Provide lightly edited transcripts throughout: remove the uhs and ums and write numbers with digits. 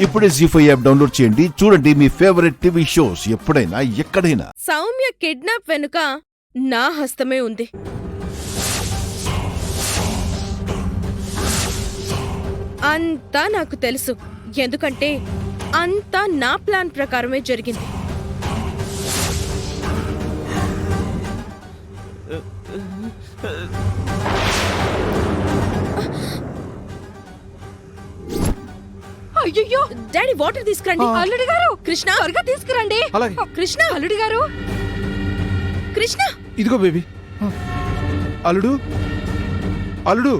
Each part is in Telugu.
ఇప్పుడే జీ5 యాప్ డౌన్లోడ్ చేయండి. చూడండి మీ ఫేవరెట్ టీవీ షోస్ ఎప్పుడైనా ఎక్కడైనా. సౌమ్య కిడ్నాప్ వెనుక నా హస్తమే ఉంది. అంతా నాకు తెలుసు, ఎందుకంటే అంతా నా ప్లాన్ ప్రకారమే జరిగింది. అయ్యో డాడీ, వాటర్ తీసుకురండి. అల్లుడి గారు, కృష్ణ త్వరగా తీసుకురండి. కృష్ణ, అల్లుడి గారు, కృష్ణ ఇదిగో బేబీ. అల్లుడు, అల్లుడు,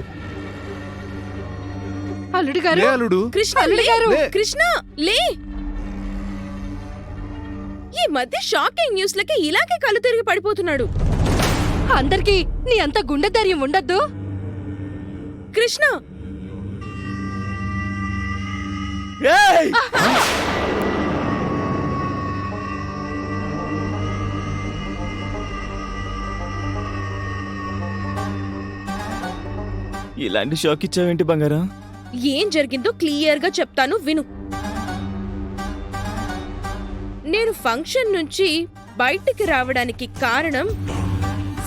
అల్లుడి గారు, అల్లుడు, కృష్ణ, అల్లుడి గారు, కృష్ణ లే. ఈ మధ్య షాకింగ్ న్యూస్లకి ఇలాగే కళ్ళు తిరిగి పడిపోతున్నాడు. అందరికీ నీ అంత గుండె ధైర్యం ఉండద్దు. కృష్ణ, ఇలాంటి షాక్ ఇచ్చావేంటి బంగారం? ఏం జరిగిందో క్లియర్ గా చెప్తాను, విను. నేను ఫంక్షన్ నుంచి బయటికి రావడానికి కారణం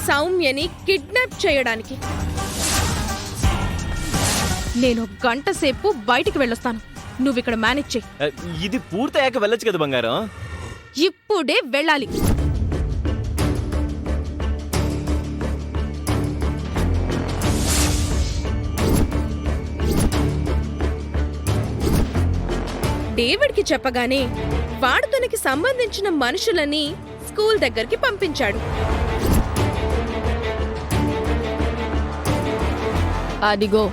సౌమ్యని కిడ్నాప్ చేయడానికి. నేను గంట సేపు బయటికి వెళ్ళొస్తాను, నువ్విక్కడ మేనేజ్ చెయ్యి. ఇది పూర్తయ్యాక వెళ్ళొచ్చు కదా బంగారం. ఇప్పుడే వెళ్ళాలి. డేవిడ్కి చెప్పగానే వాడు తనకి సంబంధించిన మనుషులని స్కూల్ దగ్గరికి పంపించాడు. అదిగో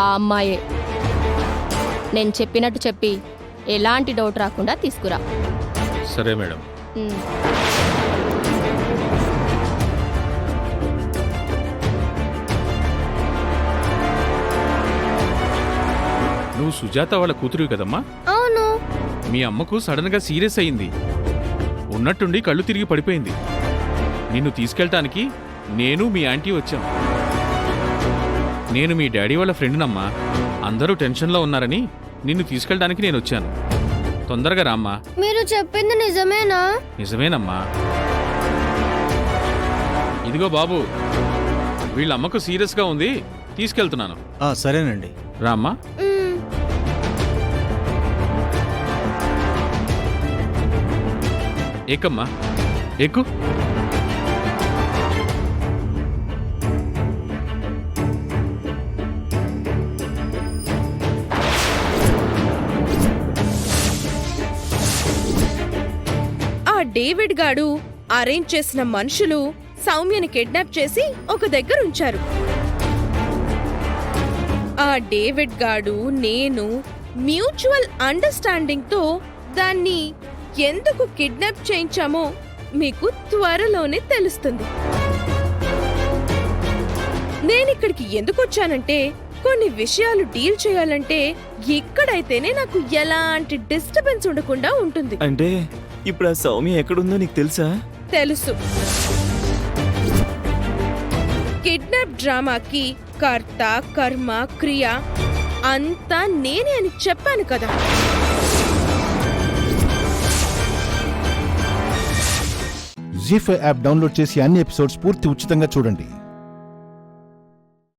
ఆ అమ్మాయే. నేను చెప్పినట్టు చెప్పి ఎలాంటి డౌట్ రాకుండా తీసుకురా. సరే మేడం. నువ్వు సుజాత వాళ్ళ కూతురు కదమ్మా? అవును. మీ అమ్మకు సడన్ గా సీరియస్ అయింది, ఉన్నట్టుండి కళ్ళు తిరిగి పడిపోయింది. నిన్ను తీసుకెళ్ళటానికి నేను మీ ఆంటీ వచ్చాం. నేను మీ డాడీ వాళ్ళ ఫ్రెండ్నమ్మా. అందరూ టెన్షన్లో ఉన్నారని నిన్ను తీసుకెళ్ళడానికి నేను వచ్చాను. తొందరగా రామ్మా. మీరు చెప్పింది నిజమేనా? నిజమేనమ్మా. ఇదిగో బాబు, వీళ్ళ అమ్మకు సీరియస్గా ఉంది, తీసుకెళ్తున్నాను. సరేనండి. రామ్మా. ఏకమ్మా, ఎక్కు. ఆ డేవిడ్ గాడు అరేంజ్ చేసిన మనుషులు సౌమ్యని కిడ్నాప్ చేసి ఒక దగ్గర ఉంచారు. ఆ డేవిడ్ గాడు నేను మ్యూచువల్ అండర్స్టాండింగ్ తో దాన్ని ఎందుకు కిడ్నాప్ చేయించామో మీకు త్వరలోనే తెలుస్తుంది. నేనిక్కడికి ఎందుకు వచ్చానంటే కొన్ని విషయాలు డీల్ చేయాలంటే ఇక్కడైతేనే నాకు ఎలాంటి డిస్టర్బెన్స్ ఉండకుండా ఉంటుంది. అంటే ఇప్పుడు ఆ సౌమ్య ఎక్కడుందో నీకు తెలుసా? తెలుసు. కిడ్నాప్ డ్రామాకి కర్త, కర్మ, క్రియ అంతా నేనే అని చెప్పాను కదా. జీ5 యాప్ డౌన్లోడ్ చేసి అన్ని ఎపిసోడ్స్ పూర్తి ఉచితంగా చూడండి.